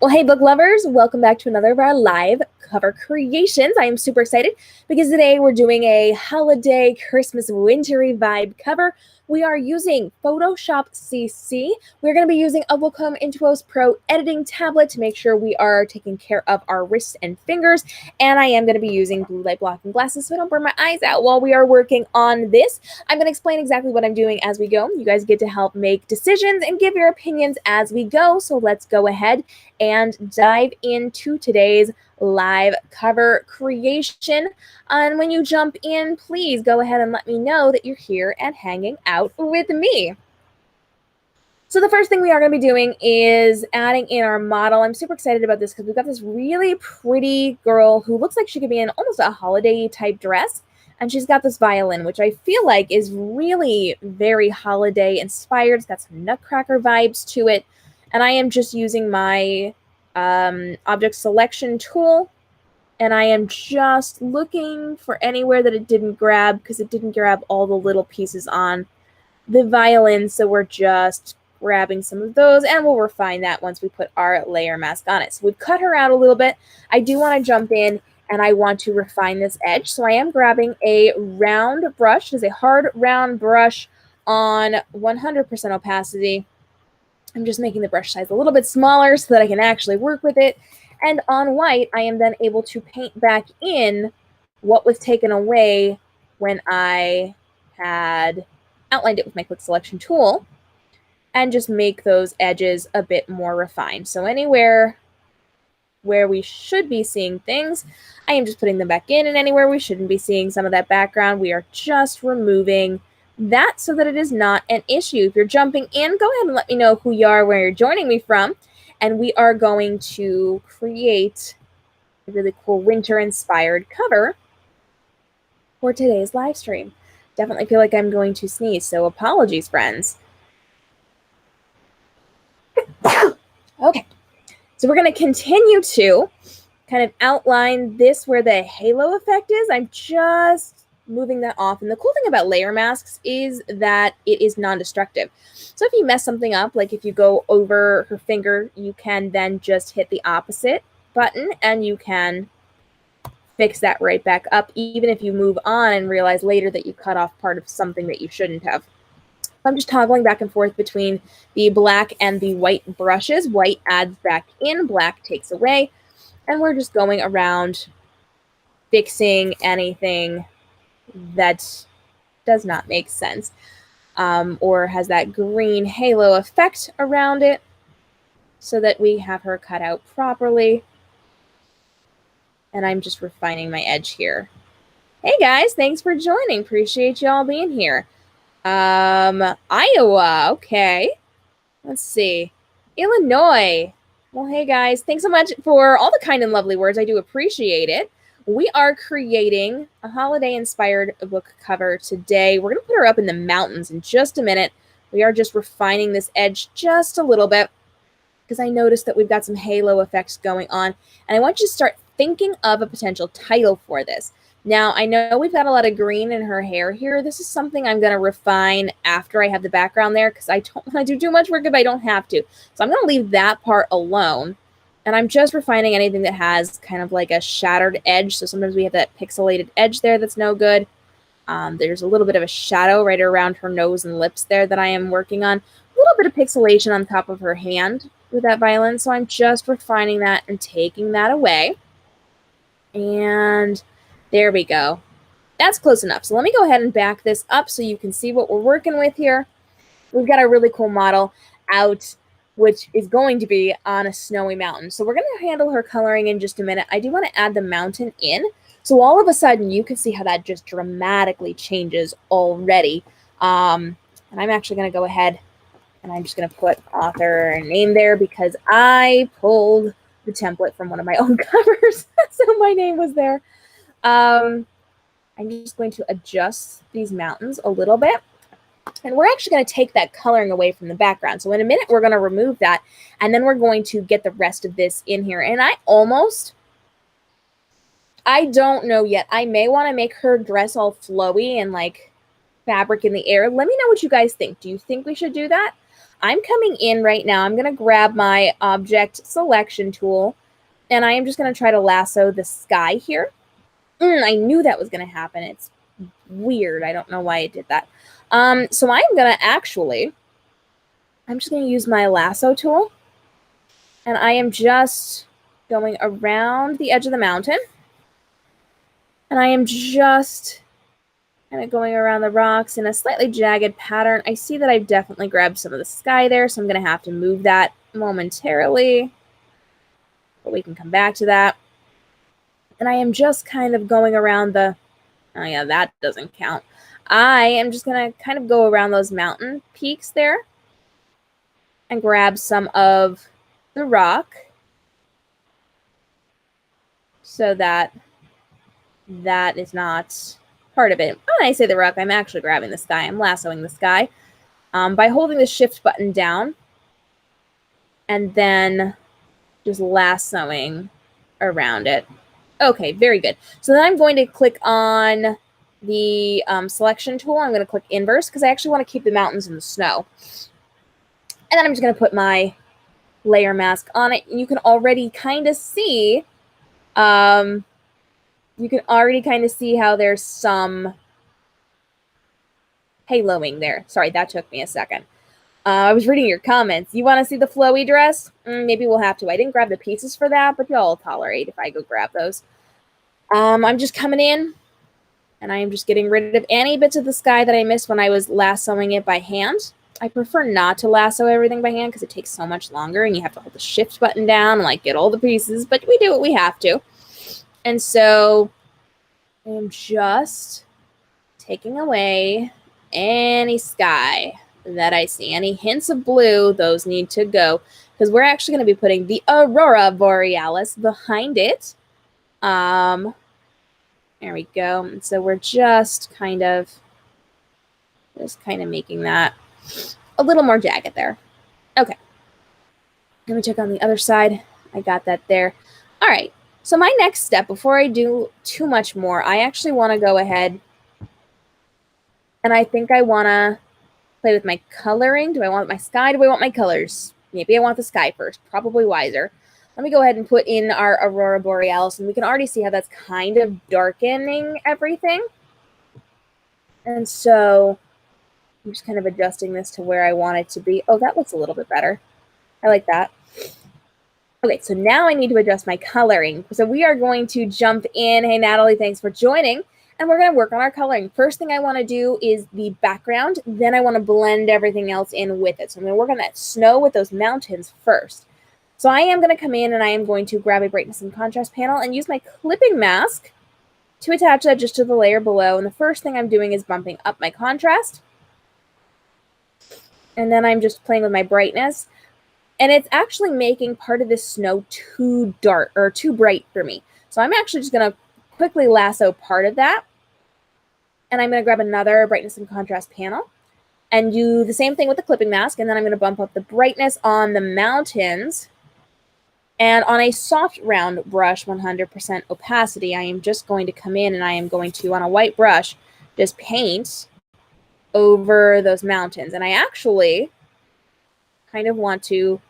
Well, hey, book lovers, welcome back to another of our live cover creations. I am super excited because today we're doing a holiday Christmas wintry vibe cover. We are using Photoshop CC. We're going to be using a Wacom Intuos Pro editing tablet to make sure we are taking care of our wrists and fingers. And I am going to be using blue light blocking glasses so I don't burn my eyes out while we are working on this. I'm going to explain exactly what I'm doing as we go. You guys get to help make decisions and give your opinions as we go. So let's go ahead and dive into today's live cover creation. And when you jump in, please go ahead and let me know that you're here and hanging out with me. So the first thing we are going to be doing is adding in our model. I'm super excited about this because we've got this really pretty girl who looks like she could be in almost a holiday type dress. And she's got this violin, which I feel like is really very holiday inspired. It's got some Nutcracker vibes to it. And I am just using my object selection tool. And I am just looking for anywhere that it didn't grab because it didn't grab all the little pieces on the violin. So we're just grabbing some of those and we'll refine that once we put our layer mask on it. So we've cut her out a little bit. I do want to jump in and I want to refine this edge. So I am grabbing a round brush. It is a hard round brush on 100% opacity. I'm just making the brush size a little bit smaller so that I can actually work with it. And on white, I am then able to paint back in what was taken away when I had outlined it with my quick selection tool and just make those edges a bit more refined. So anywhere where we should be seeing things, I am just putting them back in, and anywhere we shouldn't be seeing some of that background, we are just removing that so that it is not an issue. If you're jumping in, go ahead and let me know who you are, where you're joining me from, and we are going to create a really cool winter-inspired cover for today's live stream. Definitely feel like I'm going to sneeze, so apologies, friends. Okay, so we're going to continue to kind of outline this where the halo effect is. I'm just moving that off. And the cool thing about layer masks is that it is non-destructive. So if you mess something up, like if you go over her finger, you can then just hit the opposite button and you can fix that right back up, even if you move on and realize later that you cut off part of something that you shouldn't have. I'm just toggling back and forth between the black and the white brushes. White adds back in, black takes away. And we're just going around fixing anything that does not make sense or has that green halo effect around it so that we have her cut out properly. And I'm just refining my edge here. Hey guys, thanks for joining. Appreciate y'all being here. Iowa, okay. Let's see. Illinois. Well, hey guys, thanks so much for all the kind and lovely words. I do appreciate it. We are creating a holiday-inspired book cover today. We're going to put her up in the mountains in just a minute. We are just refining this edge just a little bit because I noticed that we've got some halo effects going on. And I want you to start thinking of a potential title for this. Now, I know we've got a lot of green in her hair here. This is something I'm going to refine after I have the background there because I don't want to do too much work if I don't have to. So I'm going to leave that part alone. And I'm just refining anything that has kind of like a shattered edge. So sometimes we have that pixelated edge there that's no good. There's a little bit of a shadow right around her nose and lips there that I am working on. A little bit of pixelation on top of her hand with that violin. So I'm just refining that and taking that away. And there we go. That's close enough. So let me go ahead and back this up so you can see what we're working with here. We've got a really cool model out, which is going to be on a snowy mountain. So we're going to handle her coloring in just a minute. I do want to add the mountain in. So all of a sudden, you can see how that just dramatically changes already. And I'm actually going to go ahead and I'm just going to put author name there because I pulled the template from one of my own covers. So my name was there. I'm just going to adjust these mountains a little bit. And we're actually going to take that coloring away from the background. So in a minute, we're going to remove that. And then we're going to get the rest of this in here. And I don't know yet. I may want to make her dress all flowy and like fabric in the air. Let me know what you guys think. Do you think we should do that? I'm coming in right now. I'm going to grab my object selection tool, and I am just going to try to lasso the sky here. I knew that was going to happen. It's weird. I don't know why it did that. So I'm going to actually, I'm just going to use my lasso tool, and I am just going around the edge of the mountain, and I am just kind of going around the rocks in a slightly jagged pattern. I see that I've definitely grabbed some of the sky there, so I'm going to have to move that momentarily, but we can come back to that. And I am just kind of going around the, oh yeah, that doesn't count. I am just going to kind of go around those mountain peaks there and grab some of the rock so that that is not part of it. When I say the rock, I'm actually grabbing the sky. I'm lassoing the sky by holding the shift button down and then just lassoing around it. Okay, very good. So then I'm going to click on the selection tool. I'm going to click inverse because I actually want to keep the mountains in the snow. And then I'm just going to put my layer mask on it. And you can already kind of see how there's some haloing there. Sorry, that took me a second. I was reading your comments. You want to see the flowy dress? Maybe we'll have to. I didn't grab the pieces for that, but y'all tolerate if I go grab those. I'm just coming in, and I am just getting rid of any bits of the sky that I missed when I was lassoing it by hand. I prefer not to lasso everything by hand because it takes so much longer, and you have to hold the shift button down and like get all the pieces, but we do what we have to. And so I'm just taking away any sky that I see. Any hints of blue, those need to go because we're actually going to be putting the Aurora Borealis behind it. There we go. And so we're just kind of making that a little more jagged there. Okay. Let me check on the other side. I got that there. All right. So my next step, before I do too much more, I actually want to go ahead and I think I want to play with my coloring. Do I want my sky? Do I want my colors? Maybe I want the sky first. Probably wiser. Let me go ahead and put in our Aurora Borealis, and we can already see how that's kind of darkening everything. And so I'm just kind of adjusting this to where I want it to be. Oh, that looks a little bit better. I like that. Okay, so now I need to adjust my coloring. So we are going to jump in. Hey, Natalie, thanks for joining. And we're going to work on our coloring. First thing I want to do is the background. Then I want to blend everything else in with it. So I'm going to work on that snow with those mountains first. So I am going to come in and I am going to grab a brightness and contrast panel and use my clipping mask to attach that just to the layer below. And the first thing I'm doing is bumping up my contrast. And then I'm just playing with my brightness. And it's actually making part of this snow too dark or too bright for me. So I'm actually just going to quickly lasso part of that. And I'm going to grab another brightness and contrast panel and do the same thing with the clipping mask. And then I'm going to bump up the brightness on the mountains. And on a soft round brush, 100% opacity, I am just going to come in and I am going to, on a white brush, just paint over those mountains. And I actually kind of want to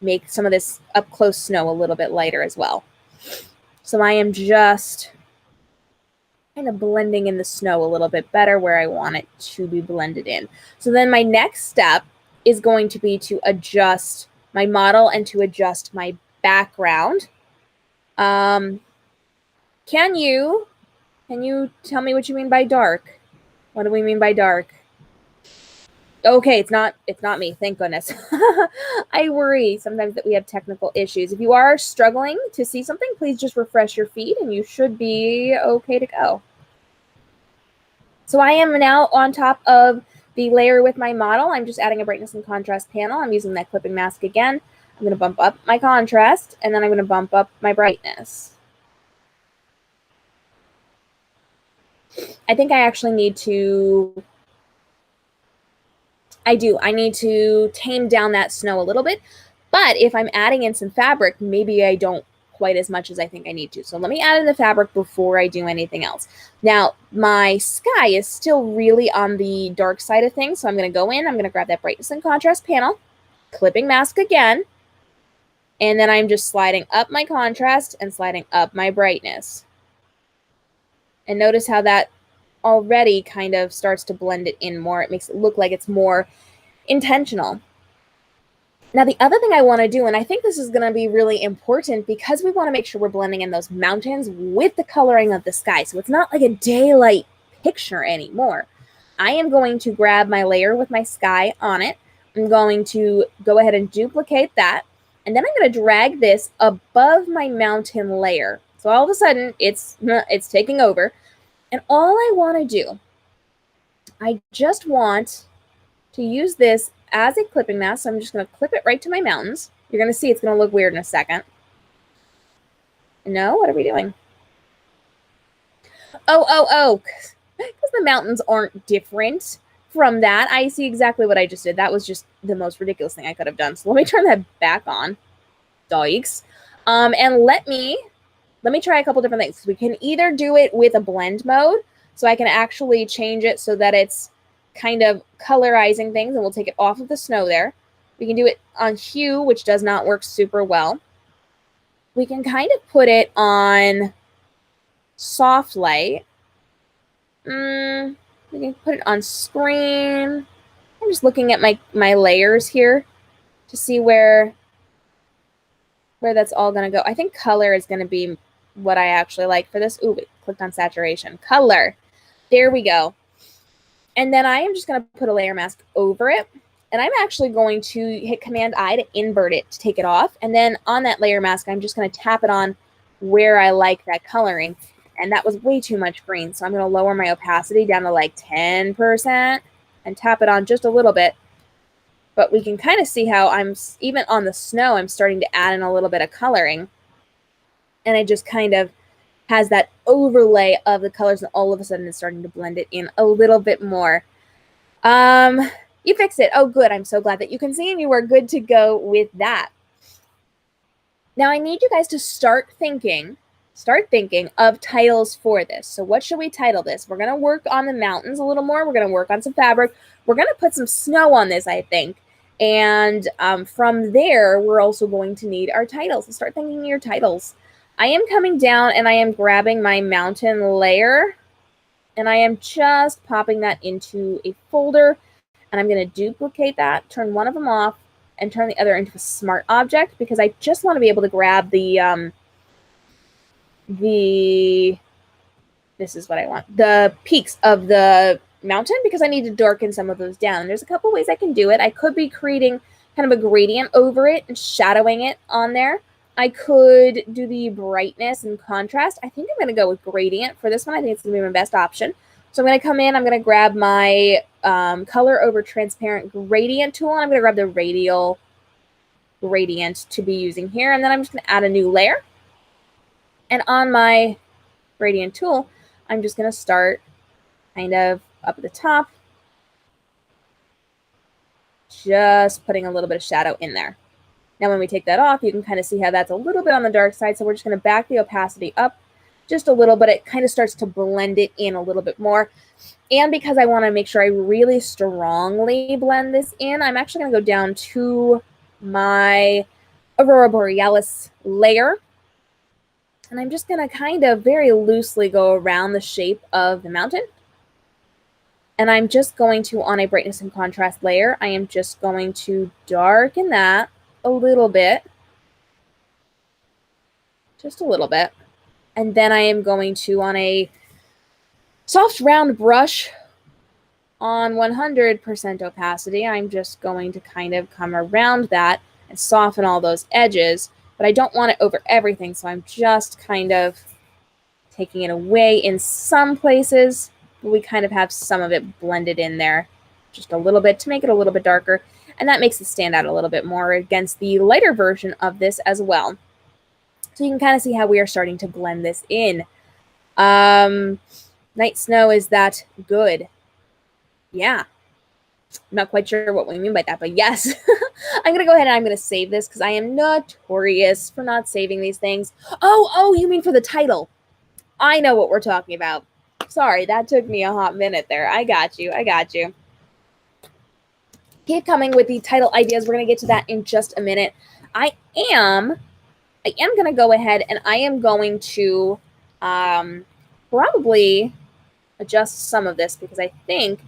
make some of this up close snow a little bit lighter as well. So I am just kind of blending in the snow a little bit better where I want it to be blended in. So then my next step is going to be to adjust my model and to adjust my background. Can you tell me what you mean by dark? What do we mean by dark? Okay, it's not me, thank goodness. I worry sometimes that we have technical issues. If you are struggling to see something, please just refresh your feed and you should be okay to go. So I am now on top of the layer with my model. I'm just adding a brightness and contrast panel. I'm using that clipping mask again. I'm going to bump up my contrast and then I'm going to bump up my brightness. I think I actually need to I need to tame down that snow a little bit, but if I'm adding in some fabric, maybe I don't quite as much as I think I need to. So let me add in the fabric before I do anything else. Now, my sky is still really on the dark side of things. So I'm going to go in, I'm going to grab that brightness and contrast panel, clipping mask again, and then I'm just sliding up my contrast and sliding up my brightness. And notice how that already kind of starts to blend it in more. It makes it look like it's more intentional. Now, the other thing I want to do, and I think this is going to be really important because we want to make sure we're blending in those mountains with the coloring of the sky. So it's not like a daylight picture anymore. I am going to grab my layer with my sky on it. I'm going to go ahead and duplicate that. And then I'm going to drag this above my mountain layer. So all of a sudden, it's taking over. And all I want to do, I just want to use this as a clipping mask. So I'm just going to clip it right to my mountains. You're going to see it's going to look weird in a second. No, what are we doing? Oh, because the mountains aren't different from that. I see exactly what I just did. That was just the most ridiculous thing I could have done. So let me turn that back on. Yikes. And let me try a couple different things. We can either do it with a blend mode, so I can actually change it so that it's kind of colorizing things, and we'll take it off of the snow there. We can do it on hue, which does not work super well. We can kind of put it on soft light. We can put it on screen. I'm just looking at my layers here to see where that's all going to go. I think color is going to be what I actually like for this. Ooh, we clicked on saturation. Color. There we go. And then I am just going to put a layer mask over it. And I'm actually going to hit Command-I to invert it to take it off. And then on that layer mask, I'm just going to tap it on where I like that coloring. And that was way too much green. So I'm going to lower my opacity down to like 10% and tap it on just a little bit. But we can kind of see how even on the snow, I'm starting to add in a little bit of coloring. And it just kind of has that overlay of the colors, and all of a sudden it's starting to blend it in a little bit more. You fixed it. Oh, good. I'm so glad that you can see, and you are good to go with that. Now I need you guys to start thinking of titles for this. So what should we title this? We're going to work on the mountains a little more. We're going to work on some fabric. We're going to put some snow on this, I think. And from there, we're also going to need our titles. So start thinking of your titles. I am coming down and I am grabbing my mountain layer, and I am just popping that into a folder, and I'm going to duplicate that, turn one of them off, and turn the other into a smart object, because I just want to be able to grab this is what I want, the peaks of the mountain, because I need to darken some of those down. There's a couple ways I can do it. I could be creating kind of a gradient over it and shadowing it on there. I could do the brightness and contrast. I think I'm going to go with gradient for this one. I think it's going to be my best option. So I'm going to come in, I'm going to grab my color over transparent gradient tool, and I'm going to grab the radial gradient to be using here. And then I'm just going to add a new layer. And on my gradient tool, I'm just going to start kind of up at the top, just putting a little bit of shadow in there. Now, when we take that off, you can kind of see how that's a little bit on the dark side. So we're just going to back the opacity up just a little bit. It kind of starts to blend it in a little bit more. And because I want to make sure I really strongly blend this in, I'm actually going to go down to my Aurora Borealis layer. And I'm just going to kind of very loosely go around the shape of the mountain. And I'm just going to, on a brightness and contrast layer, I am just going to darken that a little bit, just a little bit. And then I am going to, on a soft round brush on 100% opacity, I'm just going to kind of come around that and soften all those edges, but I don't want it over everything. So I'm just kind of taking it away in some places. We kind of have some of it blended in there just a little bit to make it a little bit darker. And that makes it stand out a little bit more against the lighter version of this as well. So you can kind of see how we are starting to blend this in. Night snow, is that good? Yeah. I'm not quite sure what we mean by that, but yes. I'm going to go ahead and I'm going to save this because I am notorious for not saving these things. Oh, you mean for the title. I know what we're talking about. Sorry, that took me a hot minute there. I got you. Keep coming with the title ideas. We're going to get to that in just a minute. I am going to go ahead and I am going to probably adjust some of this because I think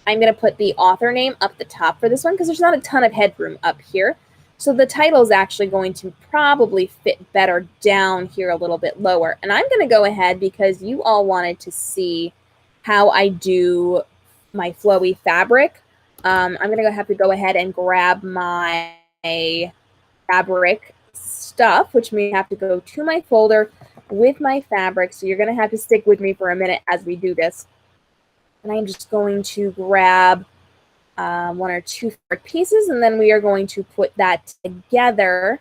I'm going to put the author name up the top for this one because there's not a ton of headroom up here. So the title is actually going to probably fit better down here a little bit lower. And I'm going to go ahead because you all wanted to see how I do my flowy fabric. I'm going to have to go ahead and grab my fabric stuff, which means I have to go to my folder with my fabric. So you're going to have to stick with me for a minute as we do this. And I'm just going to grab one or two fabric pieces, and then we are going to put that together.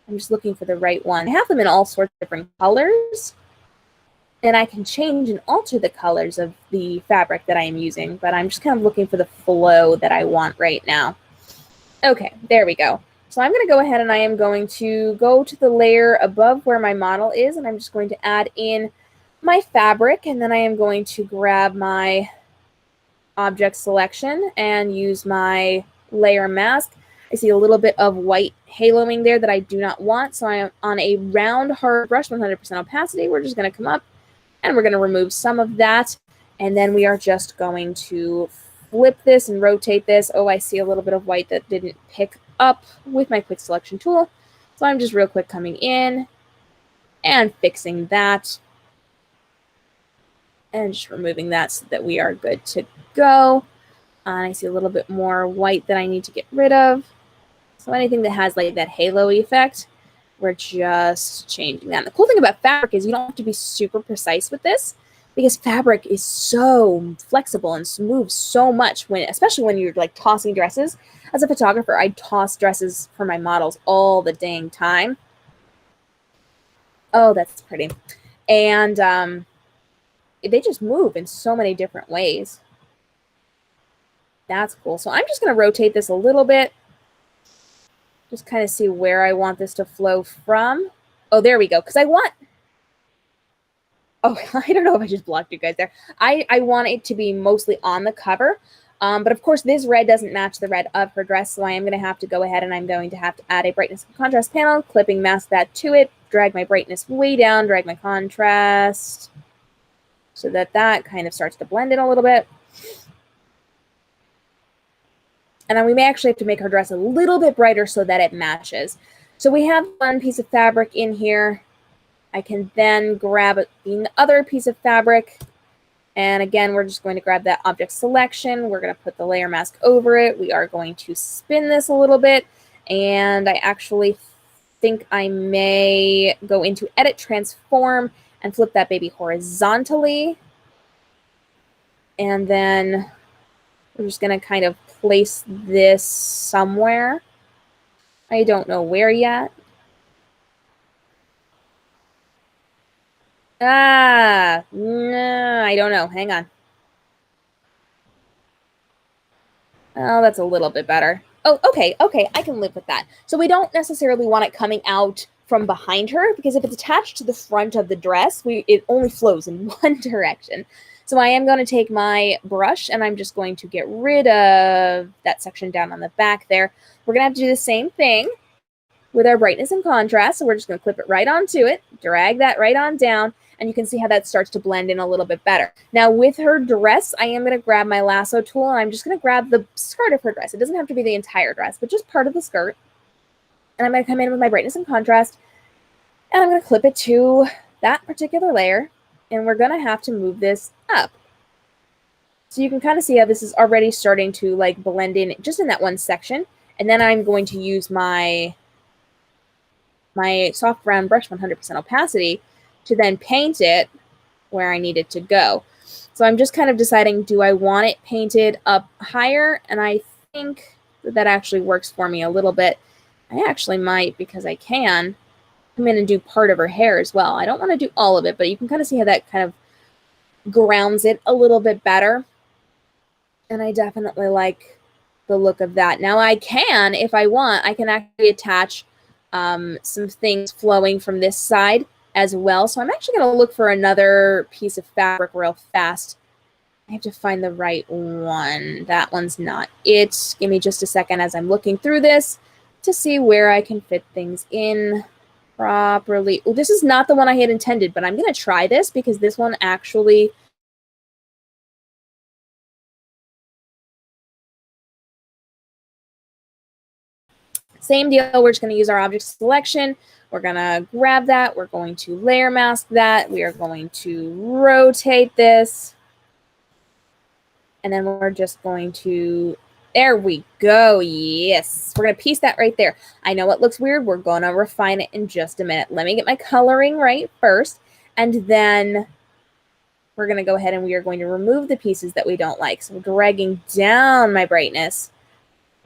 I'm just looking for the right one. I have them in all sorts of different colors, and I can change and alter the colors of the fabric that I am using, but I'm just kind of looking for the flow that I want right now. Okay, there we go. So I'm going to go ahead and I am going to go to the layer above where my model is, and I'm just going to add in my fabric, and then I am going to grab my object selection and use my layer mask. I see a little bit of white haloing there that I do not want, so I am on a round hard brush, 100% opacity. We're just going to come up and we're going to remove some of that, and then we are just going to flip this and rotate this. Oh, I see a little bit of white that didn't pick up with my quick selection tool, so I'm just real quick coming in and fixing that and just removing that so that we are good to go. I see a little bit more white that I need to get rid of. So anything that has like that halo effect, we're just changing that. And the cool thing about fabric is you don't have to be super precise with this because fabric is so flexible and moves so much, especially when you're like tossing dresses. As a photographer, I toss dresses for my models all the dang time. Oh, that's pretty. And they just move in so many different ways. That's cool. So I'm just going to rotate this a little bit. Just kind of see where I want this to flow from. Oh, there we go. Because I want... Oh, I don't know if I just blocked you guys there. I want it to be mostly on the cover. But of course, this red doesn't match the red of her dress. So I am going to have to go ahead and I'm going to have to add a brightness and contrast panel. Clipping mask that to it. Drag my brightness way down. Drag my contrast, so that kind of starts to blend in a little bit. And then we may actually have to make our dress a little bit brighter so that it matches. So we have one piece of fabric in here. I can then grab the other piece of fabric. And again, we're just going to grab that object selection. We're going to put the layer mask over it. We are going to spin this a little bit. And I actually think I may go into Edit, Transform, and flip that baby horizontally. And then we're just going to kind of place this somewhere. I don't know where yet. No, I don't know. Hang on. Oh, that's a little bit better. Oh, okay, I can live with that. So we don't necessarily want it coming out from behind her, because if it's attached to the front of the dress, it only flows in one direction. So I am going to take my brush and I'm just going to get rid of that section down on the back there. We're going to have to do the same thing with our brightness and contrast. So we're just going to clip it right onto it, drag that right on down, and you can see how that starts to blend in a little bit better. Now with her dress, I am going to grab my lasso tool and I'm just going to grab the skirt of her dress. It doesn't have to be the entire dress, but just part of the skirt. And I'm going to come in with my brightness and contrast, and I'm going to clip it to that particular layer, and we're going to have to move this up. So you can kind of see how this is already starting to like blend in just in that one section. And then I'm going to use my soft brown brush, 100% opacity, to then paint it where I need it to go. So I'm just kind of deciding, do I want it painted up higher? And I think that actually works for me a little bit. I actually might, because I can come in and do part of her hair as well. I don't want to do all of it, but you can kind of see how that kind of grounds it a little bit better. And I definitely like the look of that. Now I can, if I want, I can actually attach some things flowing from this side as well. So I'm actually going to look for another piece of fabric real fast. I have to find the right one. That one's not it. Give me just a second as I'm looking through this to see where I can fit things in properly. Oh, this is not the one I had intended, but I'm going to try this because this one actually... Same deal, we're just going to use our object selection. We're going to grab that. We're going to layer mask that. We are going to rotate this. And then we're just going to, there we go. Yes, we're going to piece that right there. I know it looks weird. We're going to refine it in just a minute. Let me get my coloring right first. And then we're going to go ahead and we are going to remove the pieces that we don't like. So dragging down my brightness,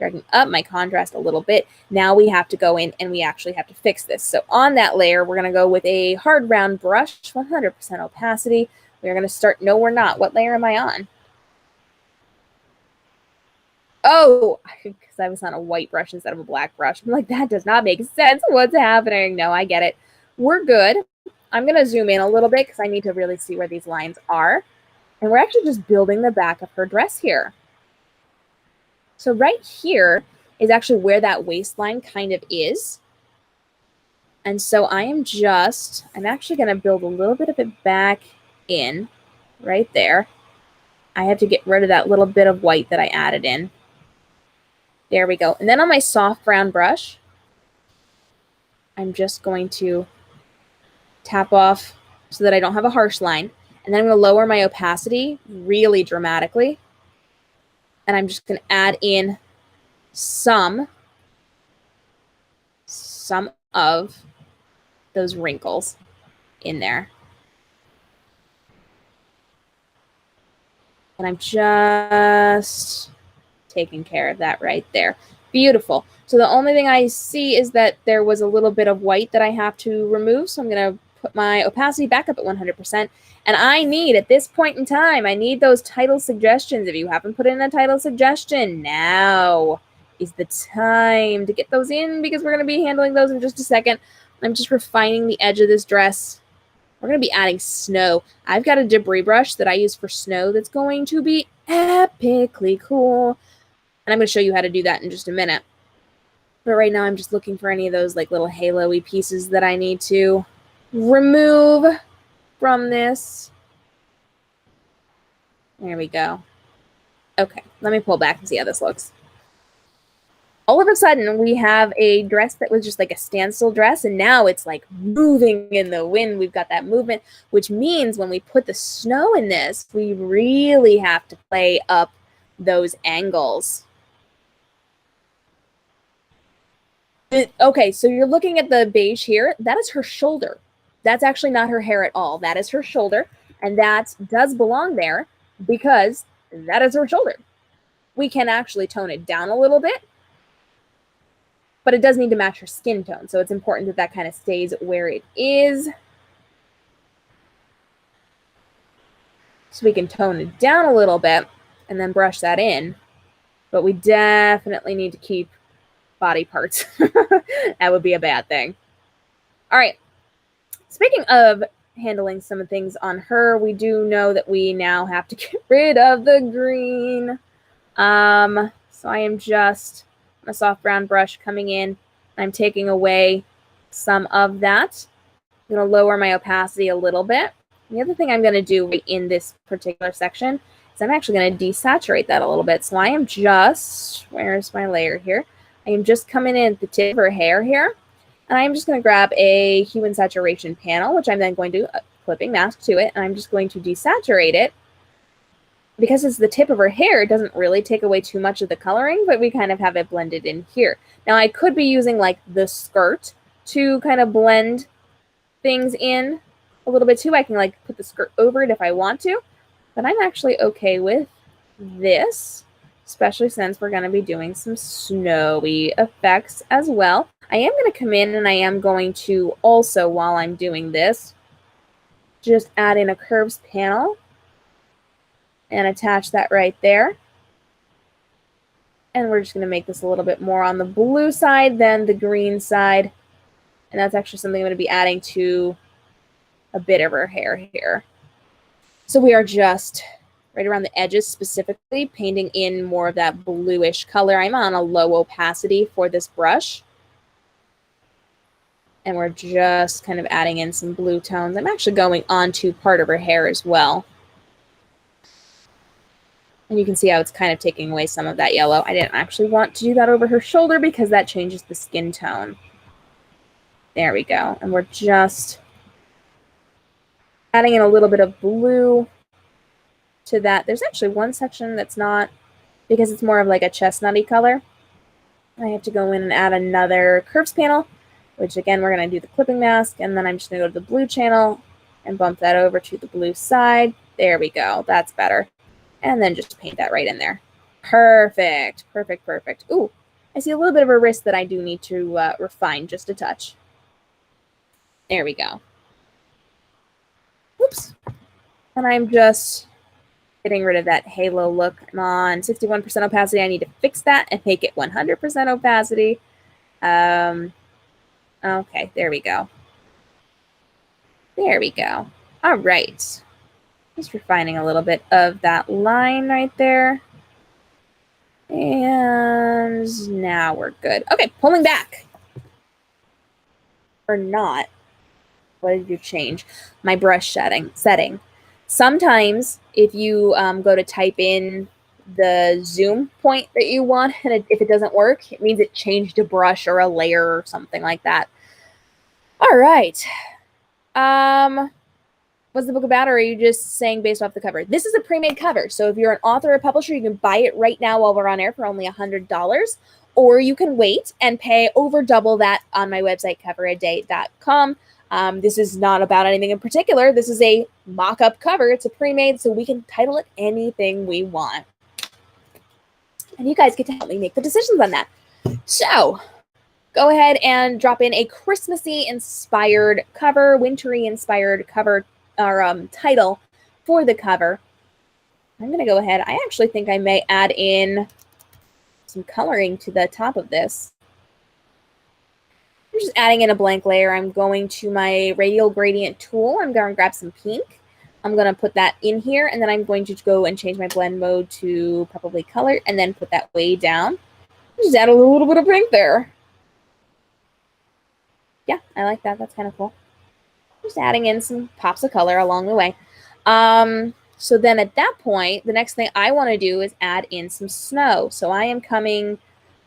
dragging up my contrast a little bit. Now we have to go in and we actually have to fix this. So on that layer, we're going to go with a hard round brush, 100% opacity. We're going to start, no, we're not. What layer am I on? Oh, because I was on a white brush instead of a black brush. I'm like, that does not make sense. What's happening? No, I get it. We're good. I'm going to zoom in a little bit because I need to really see where these lines are. And we're actually just building the back of her dress here. So right here is actually where that waistline kind of is. And so I'm actually going to build a little bit of it back in right there. I have to get rid of that little bit of white that I added in. There we go. And then on my soft brown brush, I'm just going to tap off so that I don't have a harsh line. And then I'm going to lower my opacity really dramatically. And I'm just going to add in some of those wrinkles in there. And I'm just taking care of that right there. Beautiful. So the only thing I see is that there was a little bit of white that I have to remove. So I'm going to put my opacity back up at 100%. And I need, at this point in time, I need those title suggestions. If you haven't put in a title suggestion, now is the time to get those in because we're going to be handling those in just a second. I'm just refining the edge of this dress. We're going to be adding snow. I've got a debris brush that I use for snow that's going to be epically cool. And I'm going to show you how to do that in just a minute. But right now I'm just looking for any of those like little halo-y pieces that I need to remove from this. There we go. Okay, let me pull back and see how this looks. All of a sudden, we have a dress that was just like a standstill dress, and now it's like moving in the wind. We've got that movement, which means when we put the snow in this, we really have to play up those angles. Okay, so you're looking at the beige here. That is her shoulder. That's actually not her hair at all. That is her shoulder, and that does belong there because that is her shoulder. We can actually tone it down a little bit, but it does need to match her skin tone, so it's important that that kind of stays where it is. So we can tone it down a little bit and then brush that in, but we definitely need to keep body parts. That would be a bad thing. All right. Speaking of handling some of the things on her, we do know that we now have to get rid of the green. So I am just a soft brown brush coming in. I'm taking away some of that. I'm going to lower my opacity a little bit. The other thing I'm going to do in this particular section is I'm actually going to desaturate that a little bit. So I am just, where's my layer here? I am just coming in at the tip of her hair here. And I'm just going to grab a hue and saturation panel, which I'm then going to clipping mask to it. And I'm just going to desaturate it. Because it's the tip of her hair, it doesn't really take away too much of the coloring, but we kind of have it blended in here. Now, I could be using like the skirt to kind of blend things in a little bit too. I can like put the skirt over it if I want to, but I'm actually okay with this, especially since we're going to be doing some snowy effects as well. I am going to come in and I am going to also, while I'm doing this, just add in a curves panel and attach that right there. And we're just going to make this a little bit more on the blue side than the green side. And that's actually something I'm going to be adding to a bit of her hair here. So we are just right around the edges specifically, painting in more of that bluish color. I'm on a low opacity for this brush. And we're just kind of adding in some blue tones. I'm actually going onto part of her hair as well. And you can see how it's kind of taking away some of that yellow. I didn't actually want to do that over her shoulder because that changes the skin tone. There we go. And we're just adding in a little bit of blue to that. There's actually one section that's not, because it's more of like a chestnutty color. I have to go in and add another curves panel, which again, we're going to do the clipping mask. And then I'm just going to go to the blue channel and bump that over to the blue side. There we go. That's better. And then just paint that right in there. Perfect. Perfect, perfect. Ooh, I see a little bit of a wrist that I do need to refine just a touch. There we go. Oops. And I'm just getting rid of that halo look. I'm on 61% opacity. I need to fix that and make it 100% opacity. Okay, there we go. There we go. All right. Just refining a little bit of that line right there. And now we're good. Okay, pulling back. Or not. What did you change? My brush setting. Sometimes if you go to type in the zoom point that you want, and if it doesn't work, it means it changed a brush or a layer or something like that. All right. What's the book about, or are you just saying based off the cover? This is a pre-made cover, so if you're an author or publisher, you can buy it right now while we're on air for only $100, or you can wait and pay over double that on my website, coveraday.com. This is not about anything in particular. This is a mock-up cover. It's a pre-made, so we can title it anything we want. And you guys get to help me make the decisions on that. So go ahead and drop in a Christmassy-inspired cover, wintry-inspired cover, or title for the cover. I'm going to go ahead. I actually think I may add in some coloring to the top of this. I'm just adding in a blank layer. I'm going to my radial gradient tool. I'm going to grab some pink. I'm going to put that in here, and then I'm going to go and change my blend mode to probably color, and then put that way down. Just add a little bit of pink there. Yeah, I like that. That's kind of cool. Just adding in some pops of color along the way. So then at that point, the next thing I want to do is add in some snow. So I am coming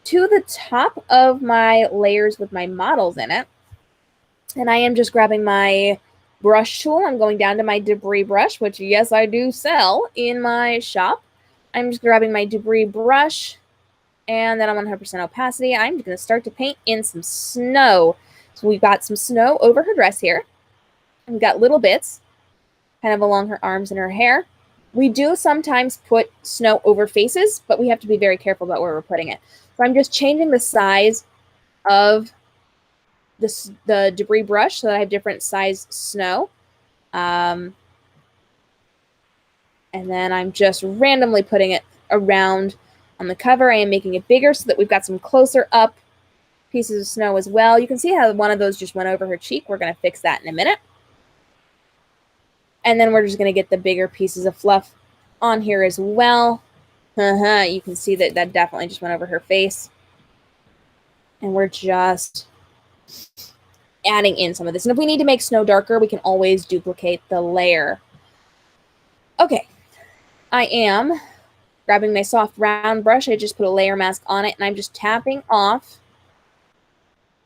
to the top of my layers with my models in it. And I am just grabbing my brush tool. I'm going down to my debris brush, which yes, I do sell in my shop. I'm just grabbing my debris brush, and then I'm 100% opacity. I'm going to start to paint in some snow. So we've got some snow over her dress here. We've got little bits kind of along her arms and her hair. We do sometimes put snow over faces, but we have to be very careful about where we're putting it. So I'm just changing the size of the debris brush so that I have different size snow. And then I'm just randomly putting it around on the cover. I am making it bigger so that we've got some closer up pieces of snow as well. You can see how one of those just went over her cheek. We're going to fix that in a minute. And then we're just going to get the bigger pieces of fluff on here as well. You can see that that definitely just went over her face. And we're just adding in some of this. And if we need to make snow darker, we can always duplicate the layer. Okay. I am grabbing my soft round brush. I just put a layer mask on it, and I'm just tapping off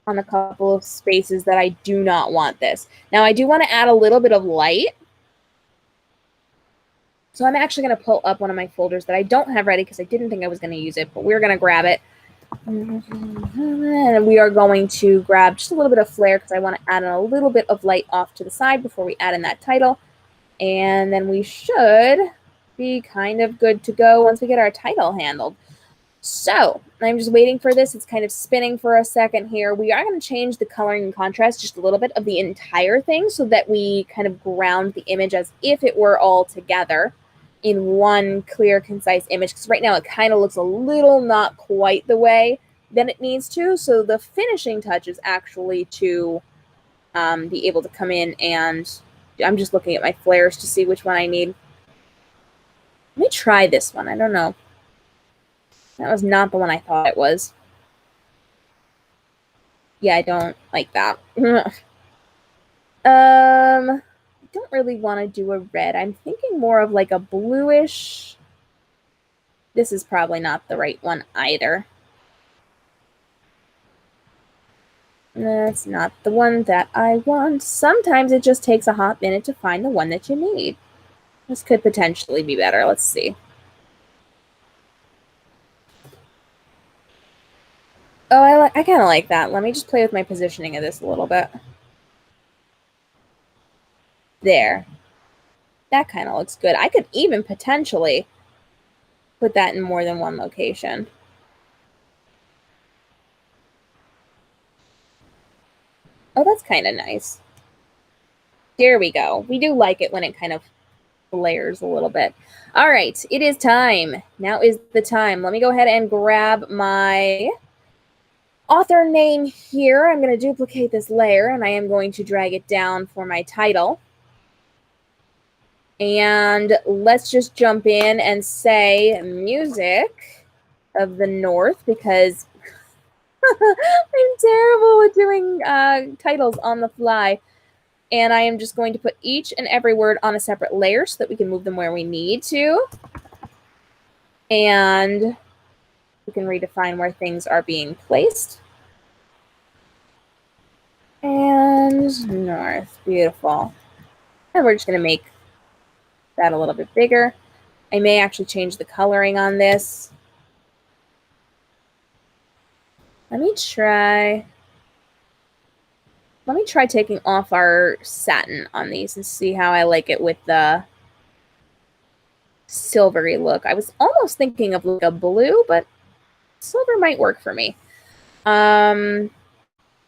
on a couple of spaces that I do not want this. Now, I do want to add a little bit of light. So I'm actually going to pull up one of my folders that I don't have ready because I didn't think I was going to use it, but we're going to grab it. And we are going to grab just a little bit of flare because I want to add in a little bit of light off to the side before we add in that title. And then we should be kind of good to go once we get our title handled. So I'm just waiting for this. It's kind of spinning for a second here. We are going to change the coloring and contrast just a little bit of the entire thing so that we kind of ground the image as if it were all together. in one clear, concise image, because right now it kind of looks a little not quite the way that it needs to. So the finishing touch is actually to be able to come in and I'm just looking at my flares to see which one I need. Let me try this one. I don't know. That was not the one I thought it was. Yeah, I don't like that. I don't really want to do a red. I'm thinking more of like a bluish. This is probably not the right one either. That's not the one that I want. Sometimes it just takes a hot minute to find the one that you need. This could potentially be better. Let's see. Oh, I kind of like that. Let me just play with my positioning of this a little bit. There. That kind of looks good. I could even potentially put that in more than one location. Oh, that's kind of nice. There we go. We do like it when it kind of layers a little bit. All right, it is time. Now is the time. Let me go ahead and grab my author name here. I'm going to duplicate this layer, and I am going to drag it down for my title. And let's just jump in and say Music of the North, because I'm terrible at doing titles on the fly. And I am just going to put each and every word on a separate layer so that we can move them where we need to. And we can redefine where things are being placed. And north, beautiful. And we're just going to make that a little bit bigger. I may actually change the coloring on this. Let me try taking off our satin on these and see how I like it with the silvery look. I was almost thinking of like a blue, but silver might work for me. So I'm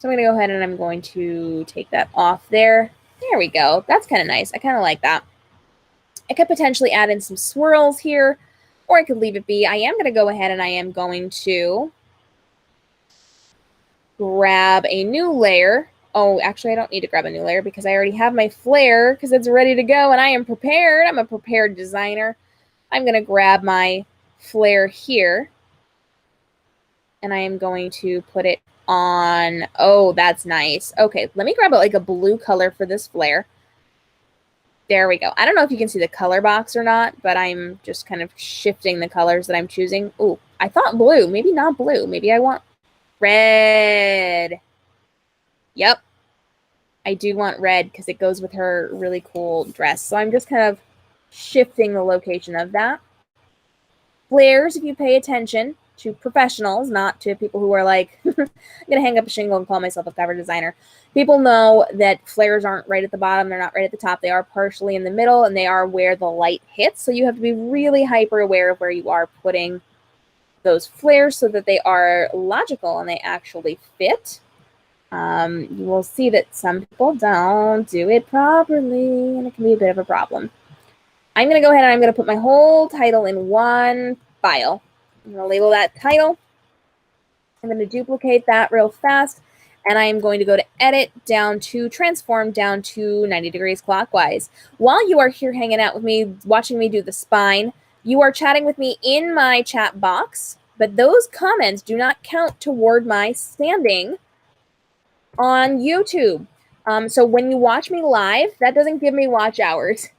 going to go ahead and I'm going to take that off there. There we go. That's kind of nice. I kind of like that. I could potentially add in some swirls here, or I could leave it be. I am going to go ahead and I am going to grab a new layer. Oh, actually, I don't need to grab a new layer because I already have my flare because it's ready to go and I am prepared. I'm a prepared designer. I'm going to grab my flare here and I am going to put it on. Oh, that's nice. Okay, let me grab like a blue color for this flare. There we go. I don't know if you can see the color box or not, but I'm just kind of shifting the colors that I'm choosing. Oh, I thought blue. Maybe not blue. Maybe I want red. Yep. I do want red because it goes with her really cool dress. So I'm just kind of shifting the location of that. Flares, if you pay attention to professionals, not to people who are like, I'm going to hang up a shingle and call myself a cover designer. People know that flares aren't right at the bottom. They're not right at the top. They are partially in the middle, and they are where the light hits. So you have to be really hyper aware of where you are putting those flares so that they are logical and they actually fit. You will see that some people don't do it properly, and it can be a bit of a problem. I'm going to go ahead and I'm going to put my whole title in one file. I'm going to label that title. I'm going to duplicate that real fast, and I'm going to go to Edit, down to Transform, down to 90 degrees clockwise. While you are here hanging out with me, watching me do the spine, you are chatting with me in my chat box, but those comments do not count toward my standing on YouTube. So when you watch me live, that doesn't give me watch hours,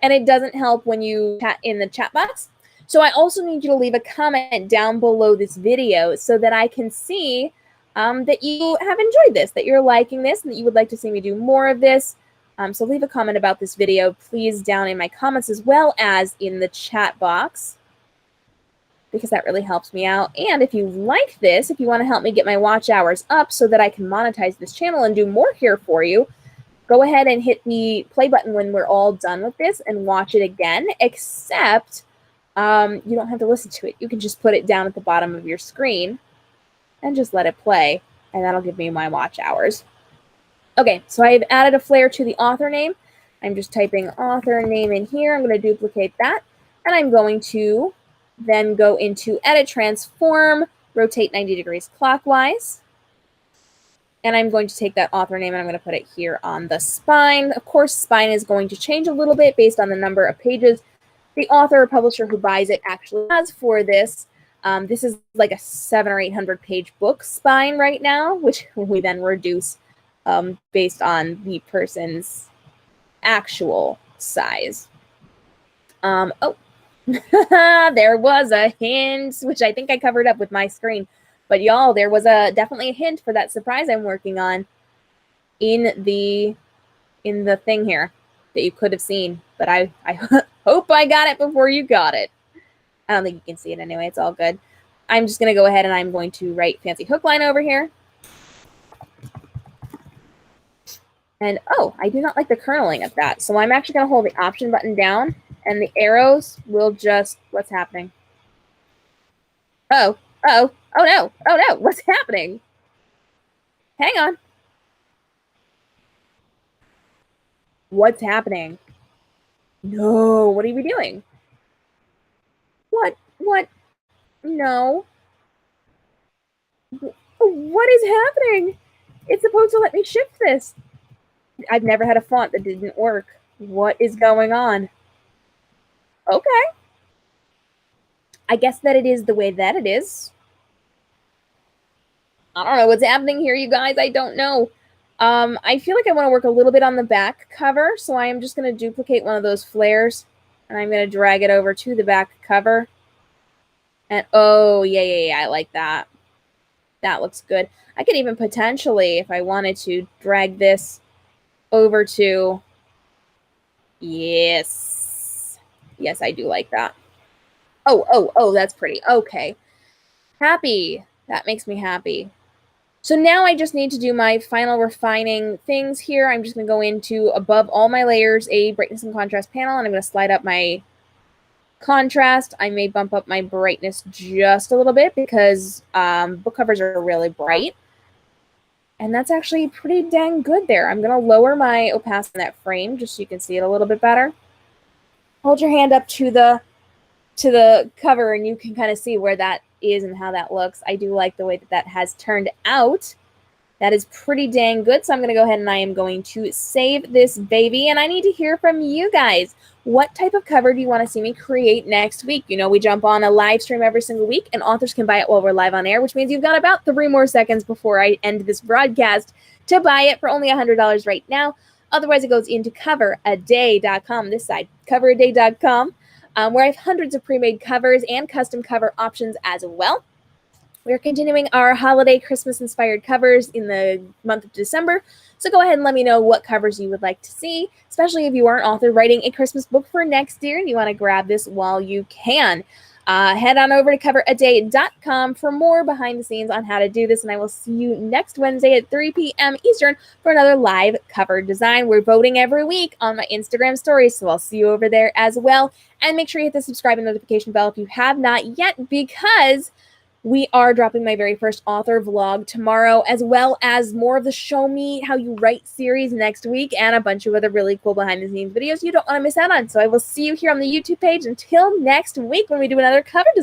and it doesn't help when you chat in the chat box. So I also need you to leave a comment down below this video so that I can see that you have enjoyed this, that you're liking this, and that you would like to see me do more of this. So leave a comment about this video, please, down in my comments as well as in the chat box, because that really helps me out. And if you like this, if you want to help me get my watch hours up so that I can monetize this channel and do more here for you, go ahead and hit the play button when we're all done with this and watch it again, except you don't have to listen to it. You can just put it down at the bottom of your screen and just let it play, and that'll give me my watch hours. Okay, so I've added a flare to the author name. I'm just typing author name in here. I'm going to duplicate that, And I'm going to then go into Edit, Transform, Rotate 90 degrees clockwise. And I'm going to take that author name and I'm going to put it here on the spine. Of course, spine is going to change a little bit based on the number of pages the author or publisher who buys it actually has for this. This is like a 700 or 800 page book spine right now, which we then reduce based on the person's actual size. Oh, there was a hint, which I think I covered up with my screen. But y'all, there was definitely a hint for that surprise I'm working on in the thing here that you could have seen. But I hope I got it before you got it. I don't think you can see it anyway. It's all good. I'm just going to go ahead and I'm going to write fancy hook line over here. And oh, I do not like the kerneling of that. So I'm actually going to hold the Option button down and the arrows will just, what's happening? Oh no, what's happening? Hang on. What's happening? No, what are we doing? What? No. What is happening? It's supposed to let me shift this. I've never had a font that didn't work. What is going on? Okay. I guess that it is the way that it is. I don't know what's happening here, you guys. I don't know. I feel like I want to work a little bit on the back cover, so I am just going to duplicate one of those flares, and I'm going to drag it over to the back cover. And oh, yeah, I like that. That looks good. I could even potentially, if I wanted to, drag this over to... Yes, I do like that. Oh, that's pretty. Okay. Happy. That makes me happy. So now I just need to do my final refining things here. I'm just going to go into above all my layers, a brightness and contrast panel, and I'm going to slide up my contrast. I may bump up my brightness just a little bit because book covers are really bright. And that's actually pretty dang good there. I'm going to lower my opacity in that frame just so you can see it a little bit better. Hold your hand up to the cover and you can kind of see where that is and how that looks. I do like the way that has turned out. That is pretty dang good. So I'm going to go ahead and I am going to save this baby. And I need to hear from you guys. What type of cover do you want to see me create next week? You know, we jump on a live stream every single week and authors can buy it while we're live on air, which means you've got about 3 more seconds before I end this broadcast to buy it for only $100 right now. Otherwise, it goes into coveraday.com, this side, coveraday.com, where I have hundreds of pre-made covers and custom cover options as well. We're continuing our holiday Christmas-inspired covers in the month of December, so go ahead and let me know what covers you would like to see, especially if you are an author writing a Christmas book for next year and you want to grab this while you can. Head on over to coveraday.com for more behind the scenes on how to do this, and I will see you next Wednesday at 3 p.m. Eastern for another live cover design. We're voting every week on my Instagram stories, so I'll see you over there as well. And make sure you hit the subscribe and notification bell if you have not yet, because we are dropping my very first author vlog tomorrow, as well as more of the Show Me How You Write series next week, and a bunch of other really cool behind-the-scenes videos you don't want to miss out on. So I will see you here on the YouTube page until next week when we do another cover design.